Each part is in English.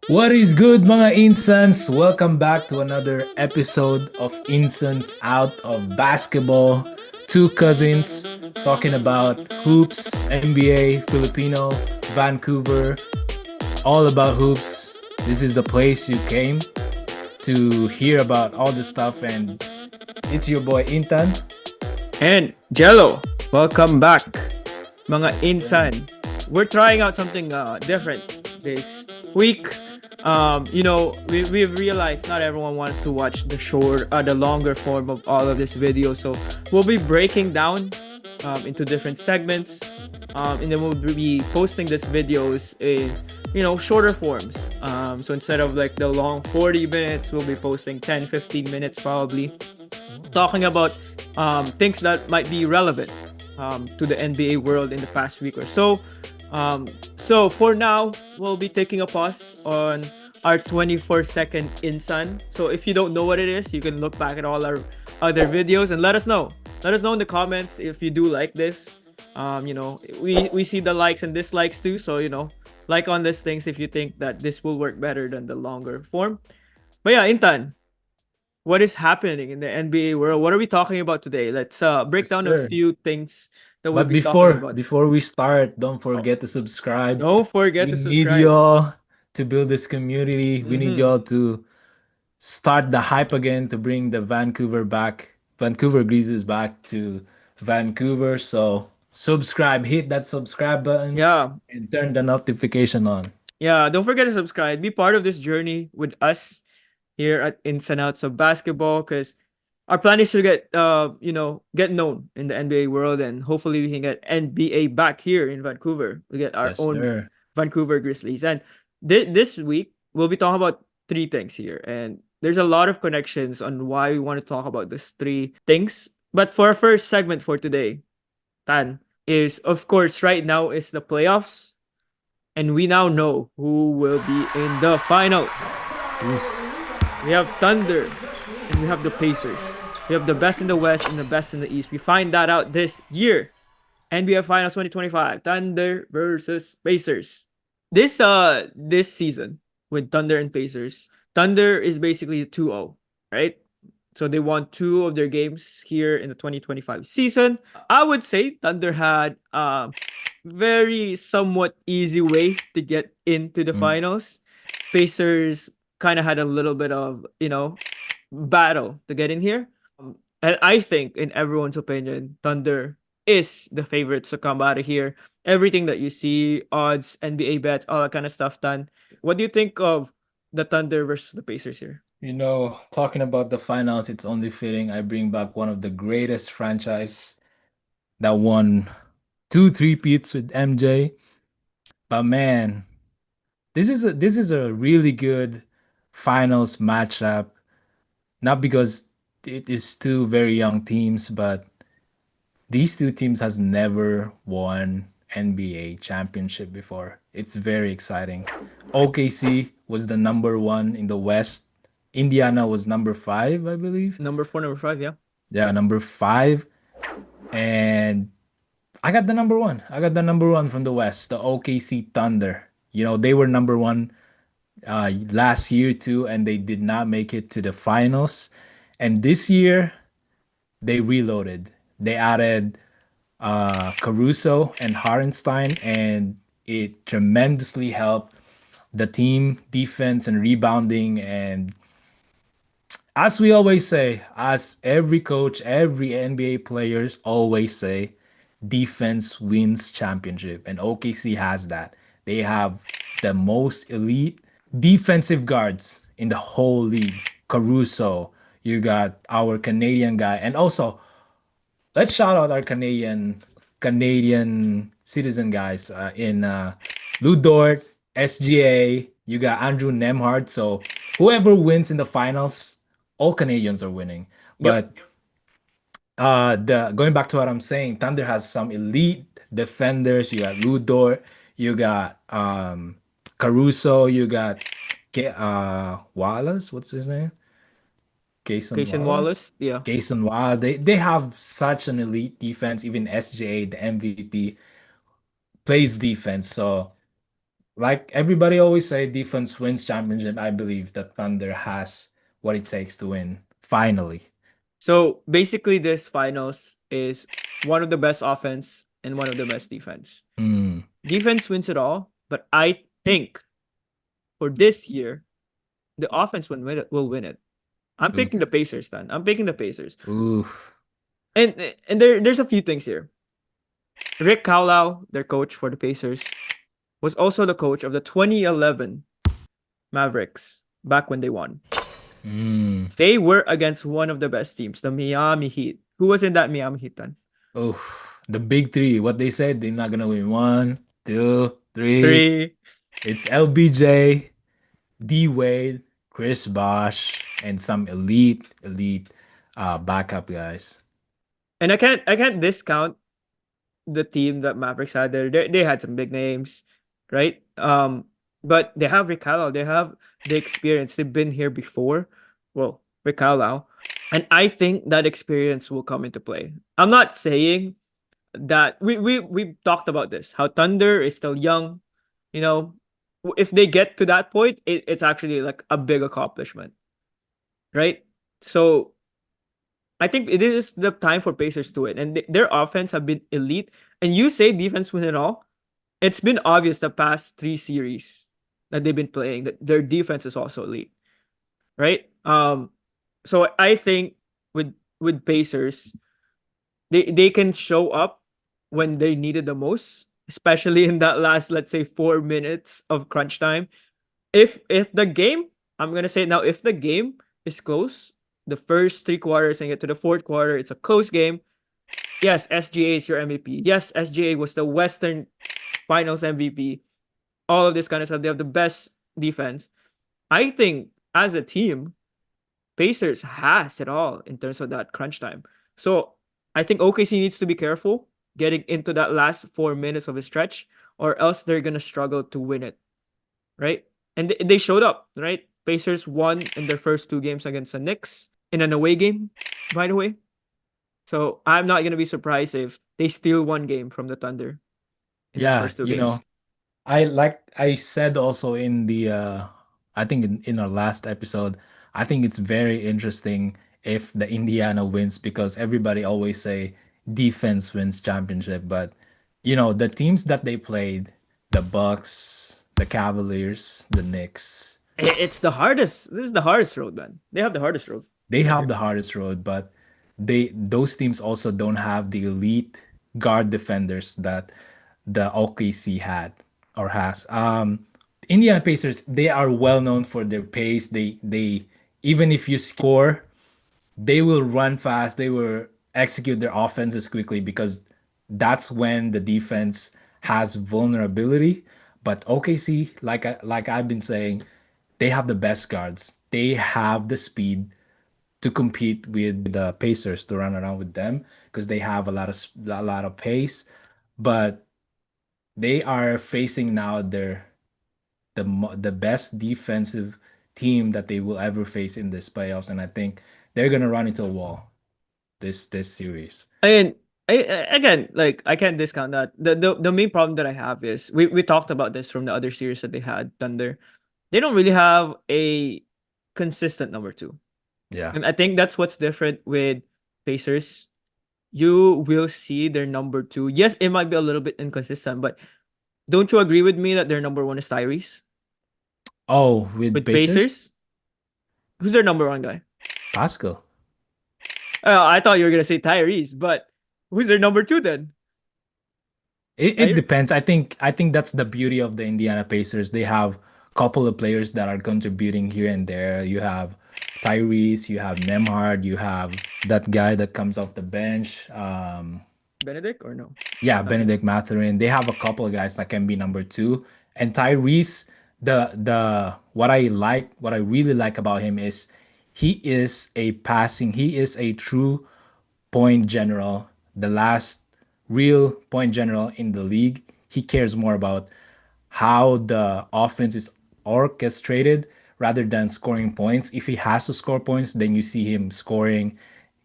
What is good, mga insans? Welcome back to another episode of Insans Out of Basketball. Two cousins talking about hoops, NBA, Filipino, Vancouver, all about hoops. This is the place you came to hear about all the stuff, and it's your boy Intan. And Jello, welcome back, mga insan. We're trying out something different this week. We've realized not everyone wants to watch the longer form of all of this video. So we'll be breaking down into different segments, and then we'll be posting these videos in shorter forms. So instead of like the long 40 minutes, we'll be posting 10-15 minutes probably, talking about things that might be relevant to the NBA world in the past week or so. So for now, we'll be taking a pause on our 24-second Insan. So if you don't know what it is, you can look back at all our other videos and let us know. Let us know in the comments if you do like this. We see the likes and dislikes too. So, like on these things if you think that this will work better than the longer form. But yeah, Intan, what is happening in the NBA world? What are we talking about today? Let's break Yes, down a sir. few things that we'll But be talking before about. before we start, don't Oh, forget to subscribe. don't forget We to need subscribe. y'all to build this community. We need Mm-hmm. y'all to start the hype again to bring the Vancouver back. Vancouver Grizzlies back to Vancouver. So subscribe, hit that subscribe button, Yeah, and turn the notification on. yeah. Don't forget to subscribe. Be part of this journey with us here at Ins and Outs of Basketball, because our plan is to get known in the NBA world, and hopefully we can get NBA back here in Vancouver. We get our Yes, own sir. Vancouver Grizzlies. And this week we'll be talking about three things here, and there's a lot of connections on why we want to talk about these three things. But for our first segment for today, Tan, is of course right now is the playoffs, and we now know who will be in the finals. Oof. We have Thunder and we have the Pacers. We have the best in the West and the best in the East. We find that out this year. NBA Finals 2025. Thunder versus Pacers. This season with Thunder and Pacers, Thunder is basically 2-0, right? So they won two of their games here in the 2025 season. I would say Thunder had very somewhat easy way to get into the Mm. finals. Pacers kind of had a little bit of, battle to get in here. And I think, in everyone's opinion, Thunder is the favorites to come out of here. Everything that you see, odds, NBA bets, all that kind of stuff done. What do you think of the Thunder versus the Pacers here? Talking about the finals, it's only fitting I bring back one of the greatest franchise that won two three-peats with MJ. But man, this is a really good finals matchup. Not because it is two very young teams, but these two teams has never won NBA championship before. It's very exciting. OKC was the number one in the West. Indiana was number five, I believe. Number four, number five, yeah. Yeah, number five. And I got the number one. I got the number one from the West, the OKC Thunder. They were number one last year too, and they did not make it to the finals. And this year, they reloaded. They added Caruso and Hartenstein, and it tremendously helped the team defense and rebounding. And as we always say, as every coach, every NBA players always say, defense wins championship, and OKC has that. They have the most elite defensive guards in the whole league. Caruso, you got our Canadian guy, and also let's shout out our Canadian citizen guys in Lou Dort, SGA. You got Andrew Nemhard. So whoever wins in the finals, all Canadians are winning. Yep. But the going back to what I'm saying, Thunder has some elite defenders. You got Lou Dort, you got Caruso, you got Wallace. What's his name? Cason Christian Wallace. Wallace, yeah. Cason Wallace. They have such an elite defense. Even SGA, the MVP, plays defense. So Like everybody always say, defense wins championship. I believe that Thunder has what it takes to win. Finally. So basically, this finals is one of the best offense and one of the best defense. Mm. Defense wins it all, but I think for this year, the offense will win it. I'm picking the Oof. Pacers. Then I'm picking the Pacers, Oof. and there's a few things here. Rick Carlisle, their coach for the Pacers, was also the coach of the 2011 Mavericks back when they won. Mm. They were against one of the best teams, the Miami Heat. Who was in that Miami Heat then? Oof. The big three. What they said, they're not gonna win one, two, three. Three. It's LBJ, D Wade, Chris Bosh, and some elite backup guys. And I can't discount the team that Mavericks had there. They had some big names, right? But they have Rick Carlisle. They have the experience. They've been here before. Well, Rick Carlisle. And I think that experience will come into play. I'm not saying that we talked about this, how Thunder is still young. You know, if they get to that point, it's actually like a big accomplishment, right? So I think it is the time for Pacers to win, and their offense have been elite. And you say defense win it all. It's been obvious the past three series that they've been playing that their defense is also elite, right? So I think with Pacers, they can show up when they needed the most, especially in that last, let's say, 4 minutes of crunch time. If the game, I'm gonna say it now, if the game is close, the first three quarters and get to the fourth quarter, it's a close game. Yes, SGA is your MVP. Yes, SGA was the Western Finals MVP. All of this kind of stuff. They have the best defense. I think as a team, Pacers has it all in terms of that crunch time. So I think OKC needs to be careful getting into that last 4 minutes of a stretch, or else they're gonna struggle to win it, right? And they showed up, right? Pacers won in their first two games against the Knicks in an away game, by the way. So I'm not gonna be surprised if they steal one game from the Thunder in these Yeah, first two games. I said also in the I think in our last episode, I think it's very interesting if the Indiana wins because everybody always say defense wins championship, but the teams that they played, the Bucks, the Cavaliers, the Knicks, It's the hardest. This is the hardest road, man. They have the hardest road they right have here. the hardest road, but those teams also don't have the elite guard defenders that the OKC had or has. Indiana Pacers, they are well known for their pace. They even if you score, they will run fast. They will execute their offenses quickly because that's when the defense has vulnerability. But OKC, like I've been saying, they have the best guards. They have the speed to compete with the Pacers to run around with them because they have a lot of pace. But they are facing now the best defensive team that they will ever face in this playoffs, and I think they're gonna run into a wall this series. And again, like I can't discount that. The main problem that I have is we talked about this from the other series that they had, Thunder. They don't really have a consistent number two. Yeah. And I think that's what's different with Pacers. You will see their number two. Yes, it might be a little bit inconsistent, but don't you agree with me that their number one is Tyrese? Oh, with With Pacers, Pacers? Who's their number one guy? Pascal. I thought you were gonna say Tyrese, but who's their number two then? It Tyre- depends. I think that's the beauty of the Indiana Pacers. They have a couple of players that are contributing here and there. You have Tyrese, you have Nemhard, you have that guy that comes off the bench. Benedict or no? Yeah, Not him. Benedict Mathurin. They have a couple of guys that can be number two. And Tyrese, what I really like about him is he is a true point general, the last real point general in the league. He cares more about how the offense is orchestrated rather than scoring points. If he has to score points, then you see him scoring,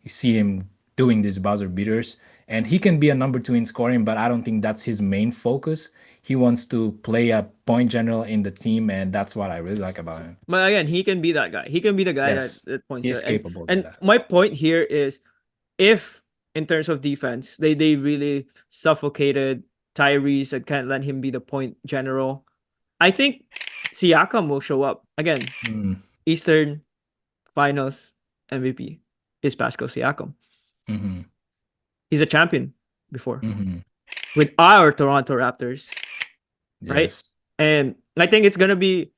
you see him doing these buzzer beaters. And he can be a number two in scoring, but I don't think that's his main focus. He wants to play a point general in the team, and that's what I really like about him. But again, he can be that guy. He can be the guy Yes, that points he there. is capable to And that. my point here is, if in terms of defense, they really suffocated Tyrese and can't let him be the point general, I think Siakam will show up again. Mm, Eastern Finals MVP is Pascal Siakam. hmm He's a champion before hmm with our Toronto Raptors, right? Yes, And I think it's gonna be,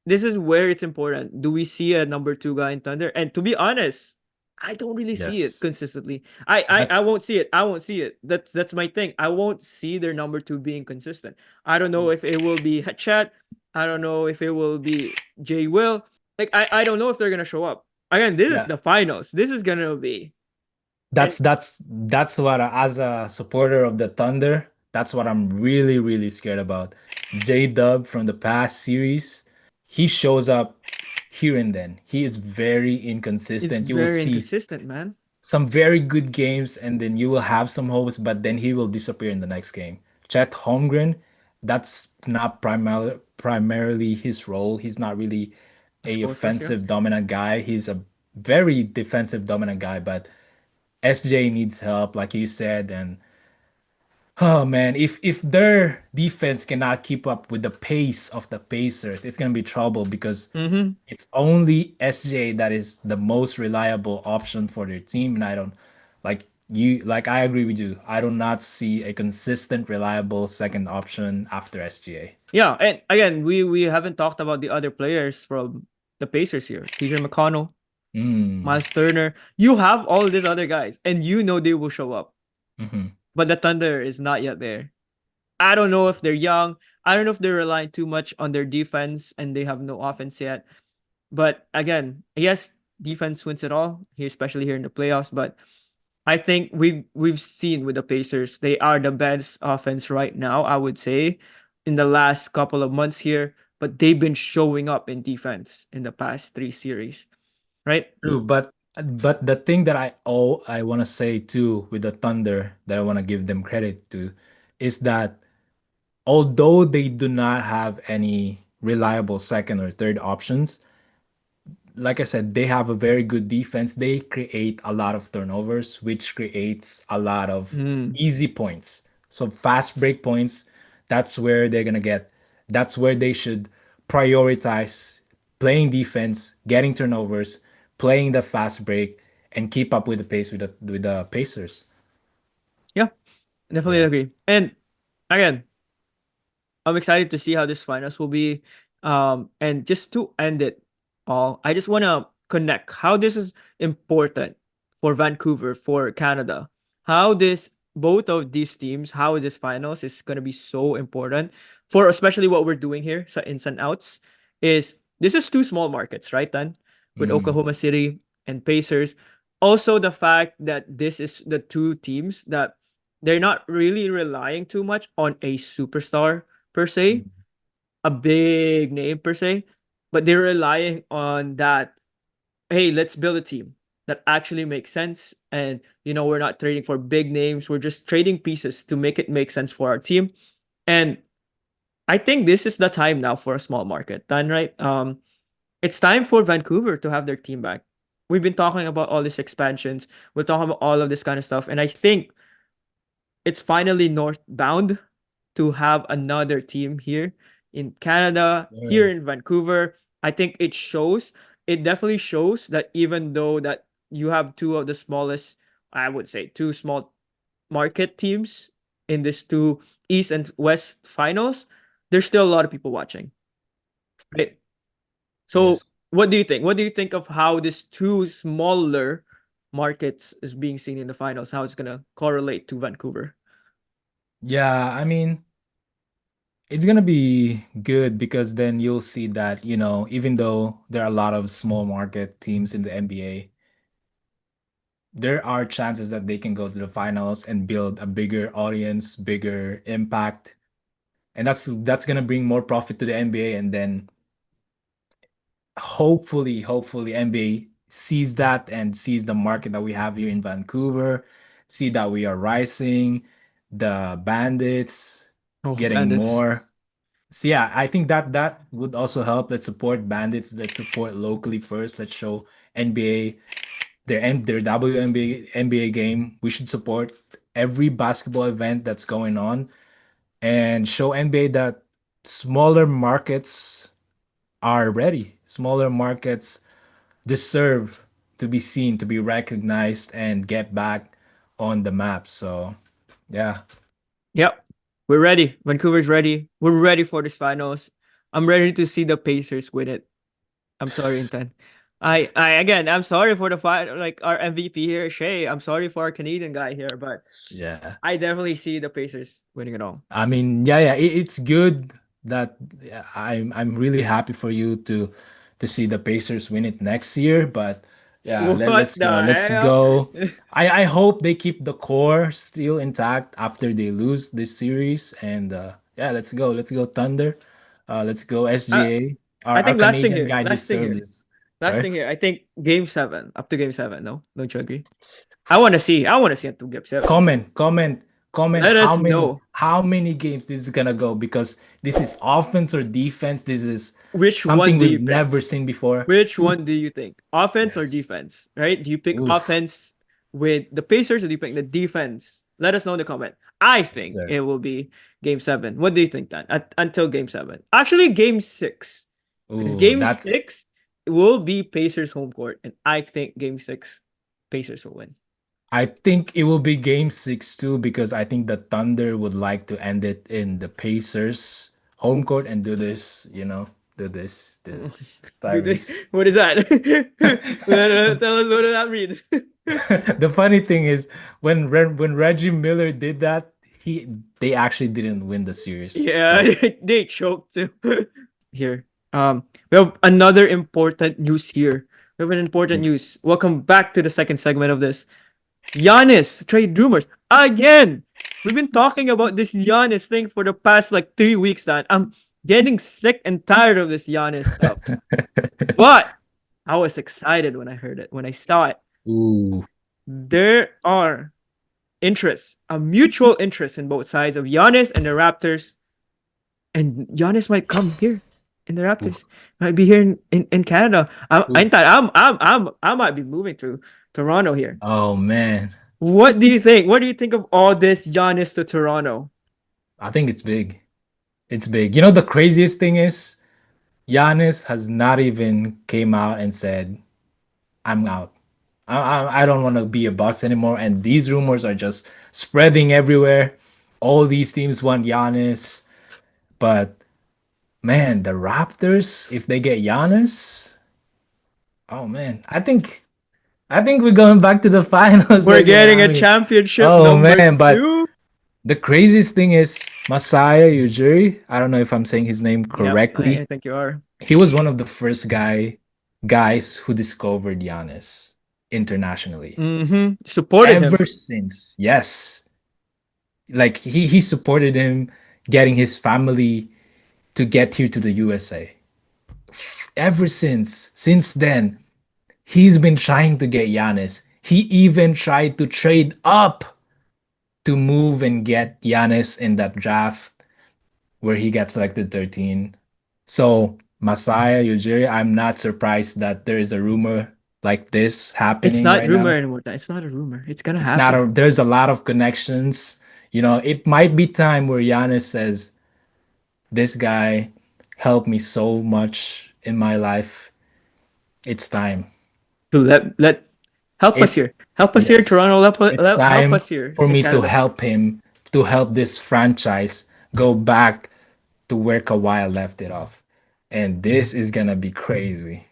this is where it's important. Do we see a number two guy in Thunder? And to be honest, I don't really see it yes. consistently. I That's won't see it. I won't see it. That's my thing. I won't see their number two being consistent. I don't know if yes. it will be Chet. I don't know if it will be Jay Will. Like I don't know if they're gonna show up. Again, this is Yeah, the finals. This is gonna be, and that's what as a supporter of the Thunder, that's what I'm really really scared about. J Dub from the past series, he shows up here and then. He is very it's inconsistent. You will very see inconsistent, man. some very good games, and then you will have some hopes, but then he will disappear in the next game. Chet Holmgren, that's not primarily his role. He's not really A a score first year. offensive dominant guy. He's a very defensive dominant guy, but SJ needs help, like you said, and oh man, if their defense cannot keep up with the pace of the Pacers, it's gonna be trouble because Mm-hmm. it's only SJ that is the most reliable option for their team, and I don't I agree with you. I do not see a consistent, reliable second option after SGA. Yeah, and again, we haven't talked about the other players from the Pacers here. TJ McConnell, Mm. Miles Turner. You have all these other guys, and you know they will show up. hmm But the Thunder is not yet there. I don't know if they're young. I don't know if they're relying too much on their defense and they have no offense yet. But again, yes, defense wins it all, here, especially here in the playoffs. But I think we've seen with the Pacers, they are the best offense right now, I would say, in the last couple of months here. But they've been showing up in defense in the past three series, right? True, but the thing that I want to say too with the Thunder that I want to give them credit to is that although they do not have any reliable second or third options, like I said, they have a very good defense. They create a lot of turnovers, which creates a lot of Mm. easy points. So fast break points, that's where they're gonna get. That's where they should prioritize playing defense, getting turnovers, playing the fast break, and keep up with the pace with the Pacers. Yeah, definitely Yeah. agree. And again, I'm excited to see how this finals will be. And just to end it all, I just want to connect how this is important for Vancouver, for Canada. How this, both of these teams, how this finals is going to be so important for especially what we're doing here, so ins and outs, is this is two small markets, right? Then with Mm, Oklahoma City and Pacers. Also, the fact that this is the two teams that they're not really relying too much on a superstar per se, mm, a big name per se, but they're relying on that. Hey, let's build a team that actually makes sense. And, we're not trading for big names. We're just trading pieces to make it make sense for our team. And I think this is the time now for a small market, then, right? It's time for Vancouver to have their team back. We've been talking about all these expansions. We're talking about all of this kind of stuff. And I think it's finally northbound to have another team here in Canada, yeah. here in Vancouver. I think it definitely shows that even though that you have two of the smallest, I would say two small market teams in this two East and West finals, there's still a lot of people watching. Right? So Yes. what do you think? What do you think of how these two smaller markets is being seen in the finals? How it's gonna correlate to Vancouver? Yeah, I mean, it's gonna be good because then you'll see that, even though there are a lot of small market teams in the NBA, there are chances that they can go to the finals and build a bigger audience, bigger impact. And that's gonna bring more profit to the NBA. And then hopefully NBA sees that and sees the market that we have here in Vancouver, see that we are rising, the bandits. Oh, getting bandits. more. So yeah, I think that would also help. Let's support bandits. Let's support locally first. Let's show NBA their WNBA game. We should support every basketball event that's going on and show NBA that smaller markets are ready. Smaller markets deserve to be seen, to be recognized, and get back on the map. So yeah, Yep. We're ready. Vancouver's ready. We're ready for this finals. I'm ready to see the Pacers win it. I'm sorry, Intan. I'm sorry for the fight, like our MVP here, Shay. I'm sorry for our Canadian guy here, but yeah. I definitely see the Pacers winning it all. I mean, yeah, it's good that yeah, I'm really happy for you to see the Pacers win it next year. But yeah, What let's go, the let's hell? go. I hope they keep the core still intact after they lose this series. And yeah, let's go Thunder, let's go uh, SGA. I Our think last thing Canadian here. guy Last thing deserved here. this. Last Sorry. thing here. I think game 7. Up to game 7. No? Don't you agree? I wanna see it to game 7. Comment Let us know how many games this is gonna go, because this is offense or defense. This is which one something do we've you pick. never seen before. Which Ooh, one do you think? Offense or yes. defense? Right? Do you pick Oof. offense with the Pacers or do you pick the defense? Let us know in the comment. I Yes, think sir. it will be game 7. What do you think, Dan? Until game 7. Actually, game 6. Because Ooh, game that's. six will be Pacers home court. And I think game 6, Pacers will win. I think it will be game 6 too, because I think the Thunder would like to end it in the Pacers home court and do this. Do this to Do this. Tyrese. What is that? the, Tell us what does that mean. the funny thing is when Reggie Miller did that, they actually didn't win the series. Yeah, So they choked too. Here. We have another important news here. We have an important news. Welcome back to the second segment of this. Giannis trade rumors again. We've been talking about this Giannis thing for the past like 3 weeks now. I'm getting sick and tired of this Giannis stuff. But I was excited when I heard it, when I saw it. ooh, There are interests, a mutual interest in both sides of Giannis and the Raptors. And Giannis might come here in the ooh, Raptors. Might be here in Canada. ooh. I might be moving to Toronto here. Oh man, What do you think? What do you think of all this Giannis to Toronto? I think it's big. It's big. You know, the craziest thing is Giannis has not even came out and said, "I'm out. I don't want to be a Bucks anymore." And these rumors are just spreading everywhere. All these teams want Giannis, but man, the Raptors, if they get Giannis, oh man, I think we're going back to the finals We're again. getting I a mean, championship oh number man, but 2. the craziest thing is Masaya Ujiri. I don't know if I'm saying his name Yep, I correctly. think you are. He was one of the first guys who discovered Giannis internationally. Supported him. Ever since, yes, like he supported him getting his family to get here to the USA. Ever since then, he's been trying to get Giannis. He even tried to trade up to move and get Giannis in that draft where he got selected 13. So Masaya Ujiri, I'm not surprised that there is a rumor like this It's happening not right rumor now. anymore. It's not a rumor. It's gonna It's not happen. a there's a lot of connections. It might be time where Giannis says, "This guy helped me so much in my life. It's time. To let help us It's here. Help us here in yes. Toronto. It's Help time us here for in me to Canada. help him, to help this franchise go back to where Kawhi left it off." And this is gonna be crazy.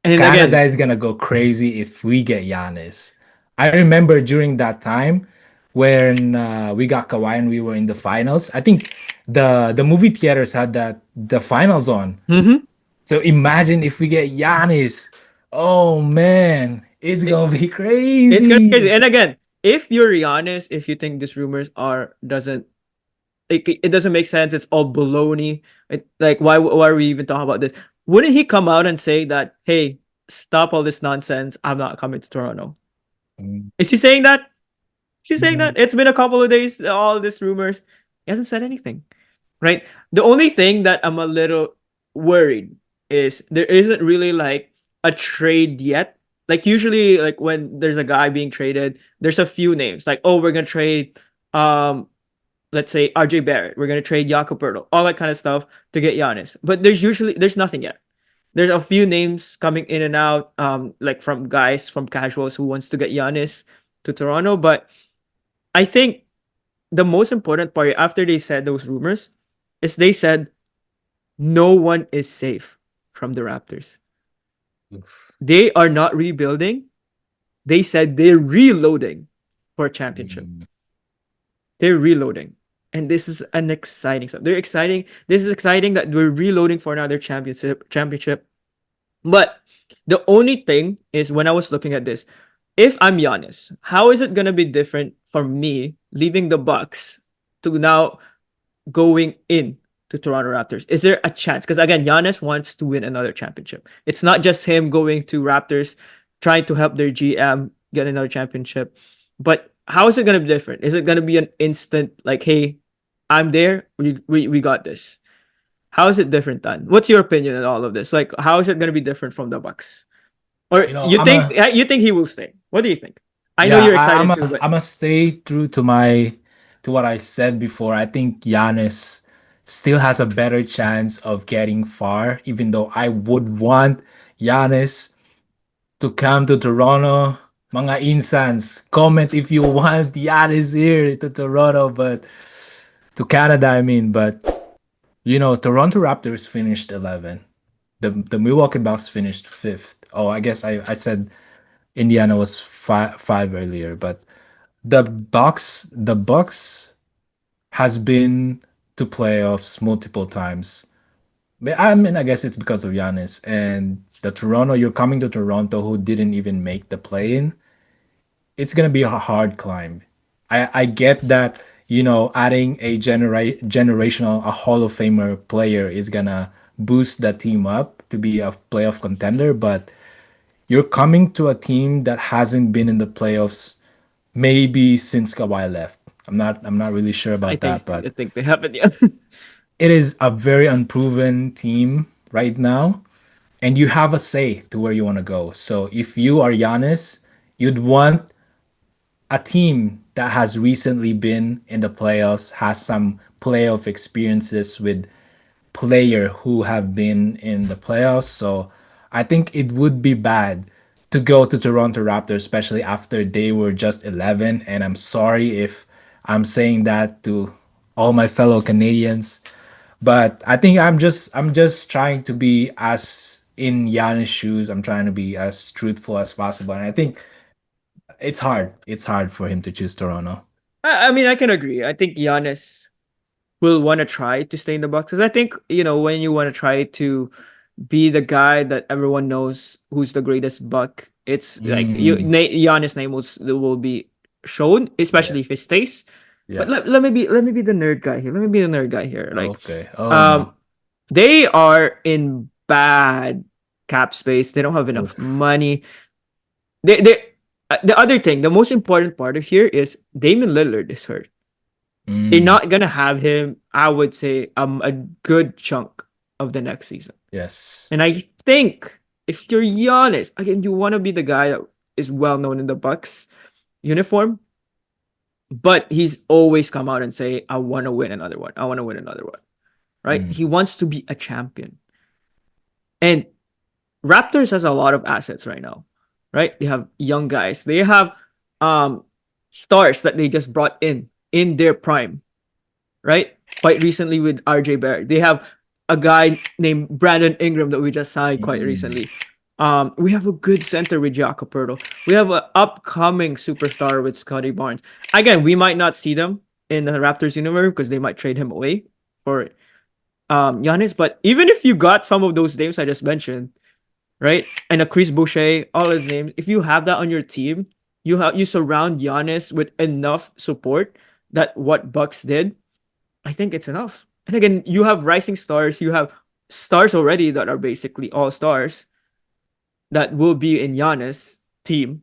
And Canada again, is gonna go crazy if we get Giannis. I remember during that time when we got Kawhi and we were in the finals. I think the movie theaters had the finals on. mhm. So imagine if we get Giannis. Oh man, it's It, gonna be it's gonna be crazy. crazy. And again, if you're Giannis, if you think these rumors are doesn't it doesn't make sense, it's all baloney. Like why are we even talking about this? Wouldn't he come out and say that, hey, stop all this nonsense? I'm not coming to Toronto. Is he saying that? Is he saying that? Mhm. It's been a couple of days, all these rumors. He hasn't said anything. right? The only thing that I'm a little worried is there isn't really like a trade yet. Like usually, like when there's a guy being traded, there's a few names. Like, oh, we're gonna trade, um, let's say RJ Barrett. We're gonna trade Jakob Poeltl, all that kind of stuff to get Giannis. But there's nothing yet. There's a few names coming in and out, like from guys from casuals who wants to get Giannis to Toronto. But I think the most important part after they said those rumors is they said no one is safe from the Raptors. Oof. They are not rebuilding. They said they're reloading for a championship. Mm. They're reloading. And this is an exciting stuff. They're exciting. This is exciting that we're reloading for another championship. But the only thing is when I was looking at this, if I'm Giannis, how is it gonna be different for me leaving the Bucks to now going in to Toronto Raptors? Is there a chance? Because again, Giannis wants to win another championship. It's not just him going to Raptors trying to help their GM get another championship. But how is it gonna be different? Is it gonna be an instant like, hey, I'm there, we got this? How is it different then? What's your opinion on all of this? Like, how is it gonna be different from the Bucks? Or You know, you think you think he will stay? What do you think? I know yeah, you're excited too, but I'm a stay true to my to what I said before. I think Giannis still has a better chance of getting far, even though I would want Giannis to come to Toronto. Mga insans, comment if you want Giannis here to Toronto, but to Canada, I mean. But you know, Toronto Raptors finished 11. The Milwaukee Bucks finished fifth. Oh, I guess I said Indiana was five earlier, but the Bucks has been to playoffs multiple times. But I mean, I guess it's because of Giannis and the Toronto. You're coming to Toronto, who didn't even make the play-in. It's gonna be a hard climb. I get that, you know, adding a generational, a Hall of Famer player is gonna boost the team up to be a playoff contender, but you're coming to a team that hasn't been in the playoffs maybe since Kawhi left. I'm not really sure I about think that, but I think they haven't yet. it is a very unproven team right now, and you have a say to where you want to go. So if you are Giannis, you'd want a team that has recently been in the playoffs, has some playoff experiences with player who have been in the playoffs. So I think it would be bad to go to Toronto Raptors, especially after they were just 11. And I'm sorry if I'm saying that to all my fellow Canadians, but I think I'm just trying to be as in Giannis' shoes. I'm trying to be as truthful as possible, and I think it's hard. It's hard for him to choose Toronto. I mean, I can agree. I think Giannis will want to try to stay in the Bucks. Because I think, when you want to try to be the guy that everyone knows who's the greatest Buck, it's like Mm, Giannis' name will be shown, especially yes. if it stays. But Yeah. let me be the nerd guy here. Let me be the nerd guy here. Like, Okay. Oh um, no. they are in bad cap space. They don't have enough Oof. money. The other thing, the most important part of here is Damian Lillard is hurt. They're Mm, not gonna have him, I would say, a good chunk of the next season. yes. And I think if you're Giannis, again, you want to be the guy that is well known in the Bucks uniform, but he's always come out and say, "I want to win another one. I want to win another one." Right? Mm, He wants to be a champion, and Raptors has a lot of assets right now. Right? They have young guys. They have um stars that they just brought in their prime, right? Quite recently with RJ Barrett. They have a guy named Brandon Ingram that we just signed quite mm, recently. We have a good center with Jakob Poeltl. We have an upcoming superstar with Scotty Barnes. Again, we might not see them in the Raptors universe because they might trade him away for Giannis. But even if you got some of those names I just mentioned, right, and a Chris Boucher, all his names, if you have that on your team, you surround Giannis with enough support that what Bucks did, I think it's enough. And again, you have rising stars, you have stars already that are basically all stars that will be in Giannis' team.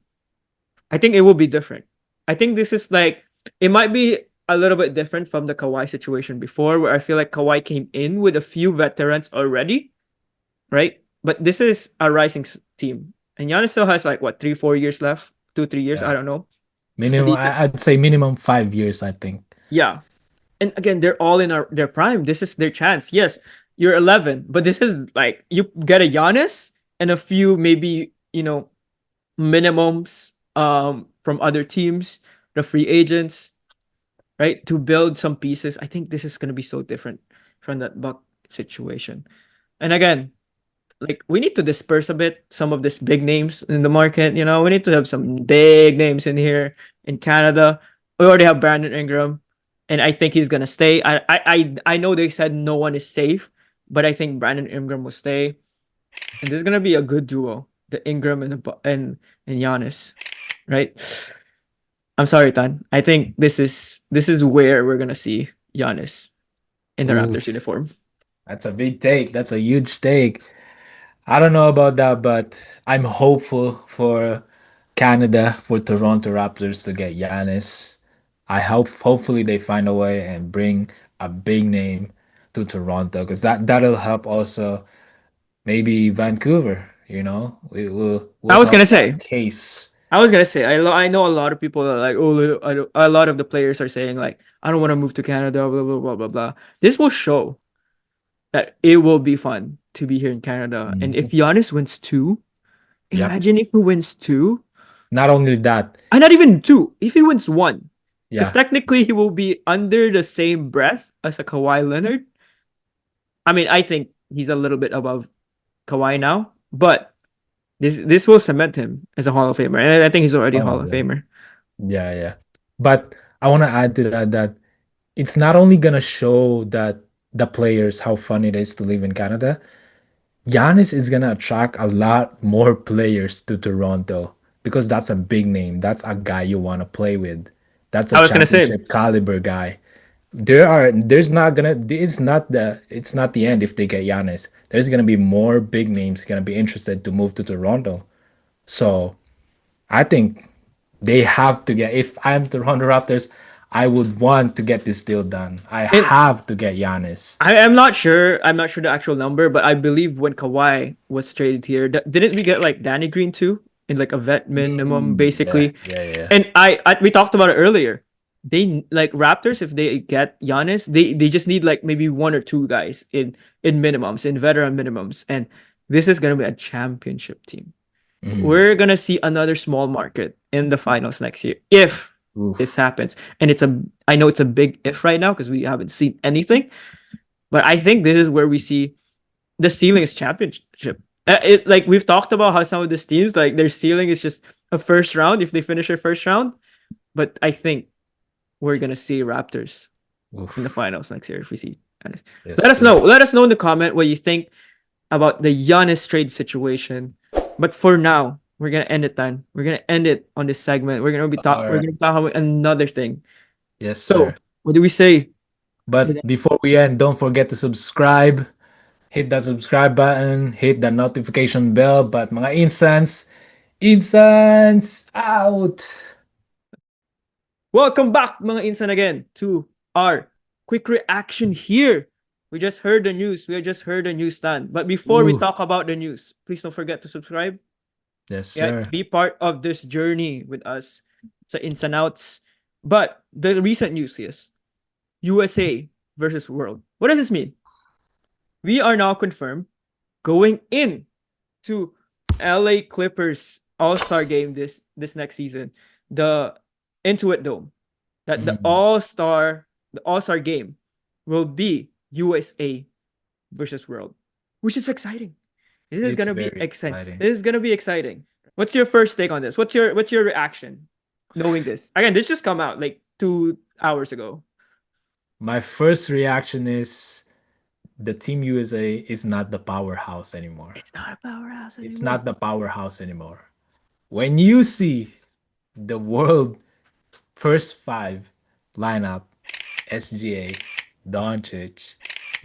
I think it will be different. I think this is like it might be a little bit different from the Kawhi situation before, where I feel like Kawhi came in with a few veterans already, right? But this is a rising team, and Giannis still has like what 3 4 years left, 2 3 years, I Yeah. don't know. But Minimum, these are I'd say minimum 5 years, I think. yeah, and again they're all in their prime. This is their chance. Yes, you're 11, but this is like you get a Giannis and a few maybe minimums from other teams, the free agents, right? To build some pieces. I think this is gonna be so different from that Buck situation. And again, like we need to disperse a bit some of these big names in the market. We need to have some big names in here in Canada. We already have Brandon Ingram, and I think he's gonna stay. I know they said no one is safe, but I think Brandon Ingram will stay, and this is gonna be a good duo, the Ingram and Giannis, right? I'm sorry, Tan. I think this is where we're gonna see Giannis in the Raptors Oof. uniform. That's a big take. That's a huge take. I don't know about that, but I'm hopeful for Canada, for Toronto Raptors to get Giannis. I hope hopefully they find a way and bring a big name to Toronto because that'll help also maybe Vancouver, I will was gonna help that say case. I was gonna say I know a lot of people are like, oh, a lot of the players are saying like I don't want to move to Canada, blah blah blah blah blah. This will show that it will be fun to be here in Canada, and if Mhm. Giannis wins two, Yep. imagine if he wins two, Not only that, and not even two, if he wins one, because yeah. technically he will be under the same breath as a Kawhi Leonard. I mean, I think he's a little bit above Kawhi now, but this will cement him as a Hall of Famer, and I think he's already a Hall Oh of yeah. Famer. Yeah, yeah. But I want to add to that it's not only gonna show that the players how fun it is to live in Canada. Giannis is gonna attract a lot more players to Toronto because that's a big name. That's a guy you want to play with. That's a I was gonna say, championship caliber guy. It's not the end if they get Giannis. There's gonna be more big names gonna be interested to move to Toronto. So I think they have to get. If I'm Toronto Raptors, I would want to get this deal done. I and have to get Giannis. I'm not sure. I'm not sure the actual number, but I believe when Kawhi was traded here, didn't we get like Danny Green too in like a vet minimum, Yeah, basically? yeah, yeah. And we talked about it earlier. They like Raptors if they get Giannis, they just need like maybe one or two guys in minimums, in veteran minimums, and this is gonna be a championship team. Mm. We're gonna see another small market in the finals next year if this Oof. happens. And I know it's a big if right now because we haven't seen anything, but I think this is where we see the ceiling is championship. Like we've talked about how some of these teams like their ceiling is just a first round if they finish their first round. But I think we're gonna see Raptors in the Oof. finals next year if we see Giannis. Yes, Let us know. sir. Let us know in the comment what you think about the Giannis trade situation. But for now, we're gonna end it. Then we're gonna end it on this segment. All We're right. gonna talk about another thing. Yes, So sir. what do we say? But before we end, don't forget to subscribe. Hit that subscribe button. Hit the notification bell. But mga instance, instance out. Welcome back, mga insan, again to our quick reaction here. We just heard the news. We just heard the news stand. But before we Ooh. talk about the news, please don't forget to subscribe. Yes, Yeah, sir. be part of this journey with us. Sa ins and outs. But the recent news is USA versus World. What does this mean? We are now confirmed going in to LA Clippers All-Star game this next season. The Intuit Dome. That Mm. the All-Star game will be USA versus World, which is exciting. This is It's gonna be very exciting. exciting. This is gonna be exciting. What's your first take on this? What's your reaction knowing this? Again, this just come out like 2 hours ago. My first reaction is the Team USA is not the powerhouse anymore. It's not a powerhouse It's anymore. not the powerhouse anymore. When you see the world first five lineup, SGA, Doncic,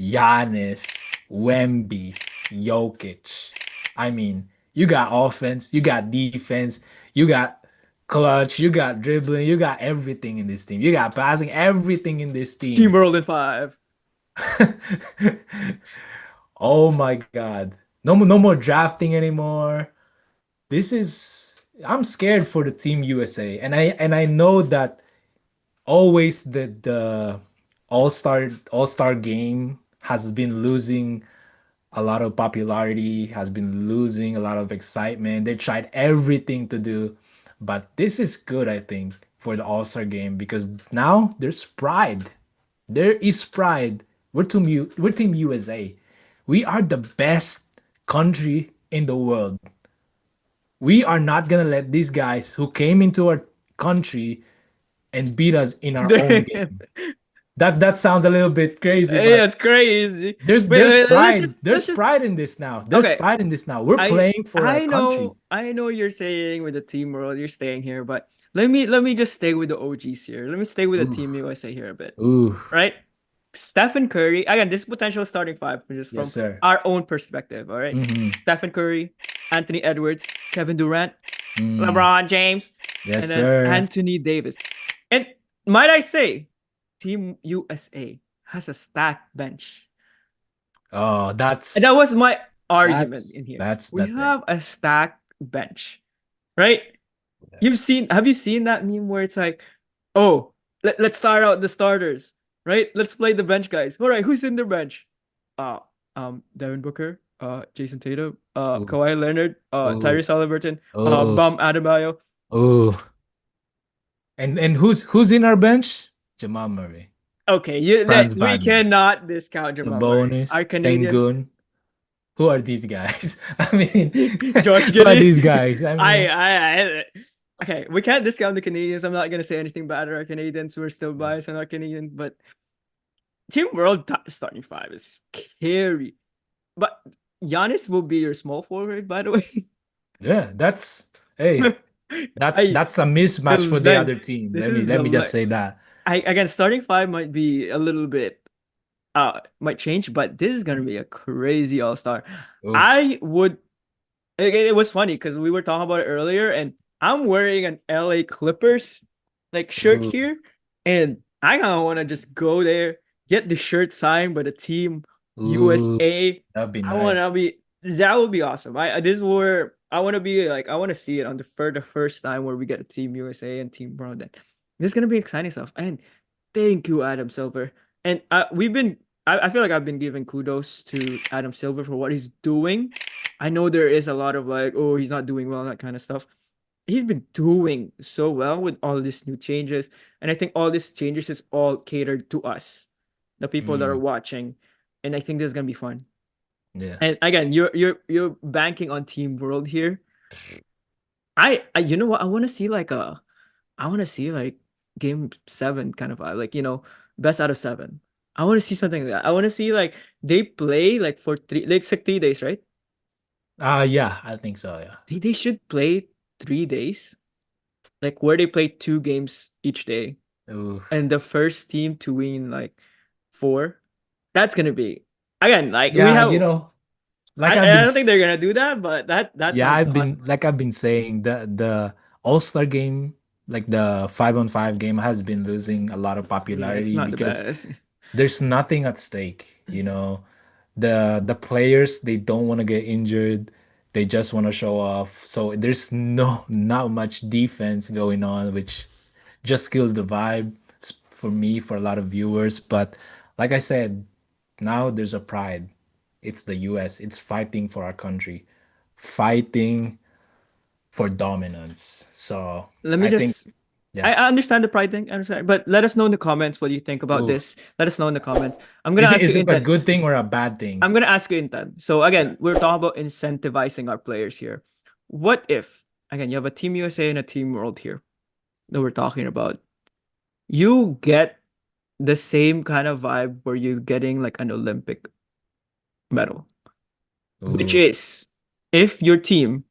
Giannis, Wemby, Jokic. I mean, you got offense, you got defense, you got clutch, you got dribbling, you got everything in this team. You got passing, everything in this Team team. World in 5. Oh my God. No more drafting anymore. This is I'm scared for the team USA. And I know that always the all-star game has been losing a lot of popularity, has been losing a lot of excitement. They tried everything to do, but this is good, I think, for the All-Star game because now there's pride. There is pride. We're Team USA. We are the best country in the world. We are not gonna let these guys who came into our country and beat us in our own Damn. game. That sounds a little bit crazy, Yeah, but it's crazy. there's Wait, there's wait, pride. There's let's just pride in this now. There's okay. pride in this now. We're I playing for our I country. know I know you're saying with the Team World you're staying here, but let me just stay with the OGs here. Let me stay with the Ooh, Team USA here a bit. ooh, Right? Stephen Curry, again, this potential starting five, just yes, from sir. our own perspective. All right. Mm-hmm. Stephen Curry, Anthony Edwards, Kevin Durant, Mm. LeBron James, Yes, and then sir. Anthony Davis. And might I say, Team USA has a stacked bench. Oh, And that that's was my argument in that's here. that's the We thing. have a stacked bench, right? Yes. Have you seen that meme where it's like, oh, let's start out the starters, right? Let's play the bench guys. All right, who's in the bench? Uh, Devin Booker, Jason Tatum, Ooh, Kawhi Leonard, ooh, Tyrese Halliburton, ooh, Bam Adebayo. ooh. And who's in our bench? Jamal Murray, Okay, Franz we Wagner, cannot discount Jamal Murray. Sabonis, Our Canadian Sengun. Who are these guys? I mean, Josh who are Giddey. these guys? I mean, Okay, we can't discount the Canadians. I'm not gonna say anything bad about our Canadians. We're still biased on our yes. Canadian, but Team World starting five is scary. But Giannis will be your small forward, by the way. Yeah, that's hey, I that's a mismatch the for the length. other team. This is Let the me just length. say that. I again starting five might be a little bit might change, but this is gonna be a crazy all star. Ooh, I would it was funny because we were talking about it earlier, and I'm wearing an LA Clippers like shirt ooh, here, and I kind of want to just go there, get the shirt signed by the team ooh, USA. that'd be I want to nice. be that would be awesome. This is where I want to be like I want to see it on the first time where we get a Team USA and Team Brown. Then this is gonna be exciting stuff. And thank you, Adam Silver. And I feel like I've been giving kudos to Adam Silver for what he's doing. I know there is a lot of like, oh, he's not doing well, that kind of stuff. He's been doing so well with all these new changes. And I think all these changes is all catered to us, the people that are Mm, watching. And I think this is gonna be fun. yeah. And again, you're banking on Team World here. I you know what? I want to see like game 7 kind of vibe, like best out of 7. I want to see something like that. I want to see like they play like for three, like it's like 3 days, right? Yeah, I think so, yeah. They should play 3 days, like where they play 2 games each day, Ooh. and the first team to win like 4. That's gonna be again like we Yeah, have. like I've I been don't think they're gonna do that, but that yeah, sounds I've been awesome. like I've been saying the All-Star game, like the 5-on-5 game has been losing a lot of Yeah, it's popularity not the because best. there's nothing at stake. The players, they don't want to get injured. They just want to show off. So there's not much defense going on, which just kills the vibe for me, for a lot of viewers. But like I said, now there's a pride. It's the US. It's fighting for our country, fighting for dominance. So Let me I think, just yeah. I understand the pride thing, I understand, but let us know in the comments what you think about Ooh. this. Let us know in the comments. I'm gonna ask you Is it a intent. good thing or a bad thing? I'm gonna ask you intent. So Yeah. again, we're talking about incentivizing our players here. What if again you have a Team USA and a Team World here that we're talking about? You get the same kind of vibe where you're getting like an Olympic medal, which Ooh. is if your team,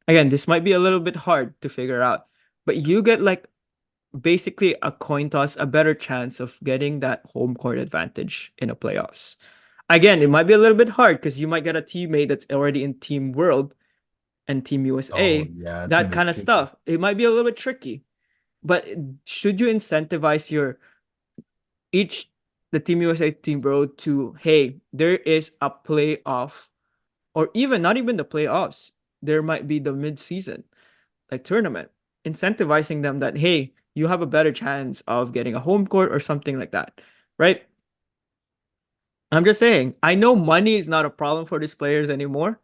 again, this might be a little bit hard to figure out, but you get like basically a coin toss, a better chance of getting that home court advantage in a playoffs. Again, it might be a little bit hard because you might get a teammate that's already in Team World, and Team Oh USA, yeah, it's that gonna be kind of tricky. stuff. It might be a little bit tricky. But should you incentivize your each the Team USA team, bro, to hey, there is a playoff, or even not even the playoffs. There might be the mid-season like tournament, incentivizing them that hey, you have a better chance of getting a home court or something like that, right? I'm just saying, I know money is not a problem for these players anymore.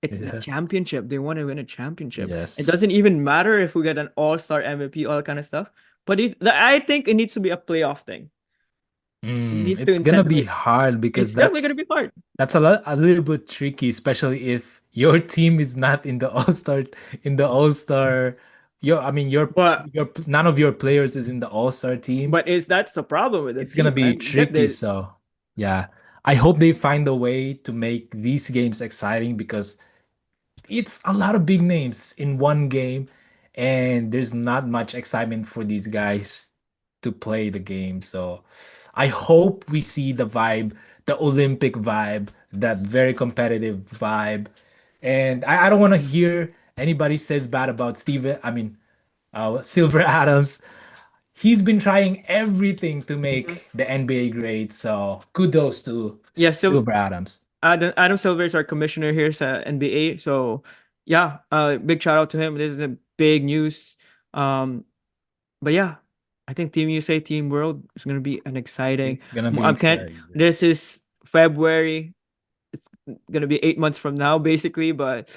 It's the Yeah. championship. They want to win a championship. It Yes. doesn't even matter if we get an all-star MVP, all that kind of stuff. But I think it needs to be a playoff thing. You need to It's gonna be incentivize. hard It's because definitely gonna be hard. that's a little bit tricky, especially if your team is not in the All-Star. I mean, But none of your players is in the All-Star team. is that's the problem with the It's gonna team, be man. Get tricky. this. So yeah, I hope they find a way to make these games exciting because it's a lot of big names in one game, and there's not much excitement for these guys to play the game. So I hope we see the vibe, the Olympic vibe, that very competitive vibe. And I don't want to hear anybody says bad about Steven. I mean, Silver Adams. He's been trying everything to Mhm. make the NBA great. So kudos to Yeah, Silver Adams. Adam Silver is our commissioner here at NBA. So yeah, big shout out to him. This is a big news. Um, but yeah, I think Team USA, Team World is gonna be an exciting. It's gonna be I can't. exciting. This Yes. is February. It's gonna be 8 months from now, basically. But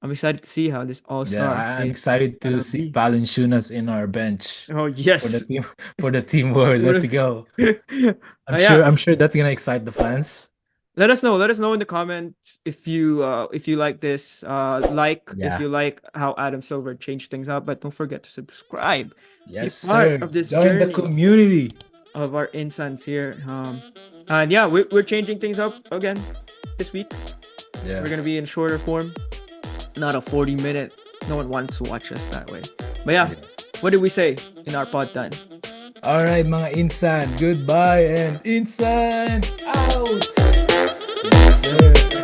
I'm excited to see how this All Yeah, Star I'm is excited to gonna see be. Valanciunas in our bench Oh for the yes. team for the team world. Let's go. Yeah. I'm sure that's gonna excite the fans. Let us know. Let us know in the comments if you like this. If Yeah. you like how Adam Silver changed things up. But don't forget to subscribe. Be Yes, part sir. of this Join the journey community. of our insights here. And yeah, we're changing things up again this week. Yeah. We're gonna be in shorter form, not a 40-minute. No one wants to watch us that way. But yeah, what did we say in our pod time? All right, mga insans. Goodbye and insans out. Yes, sir.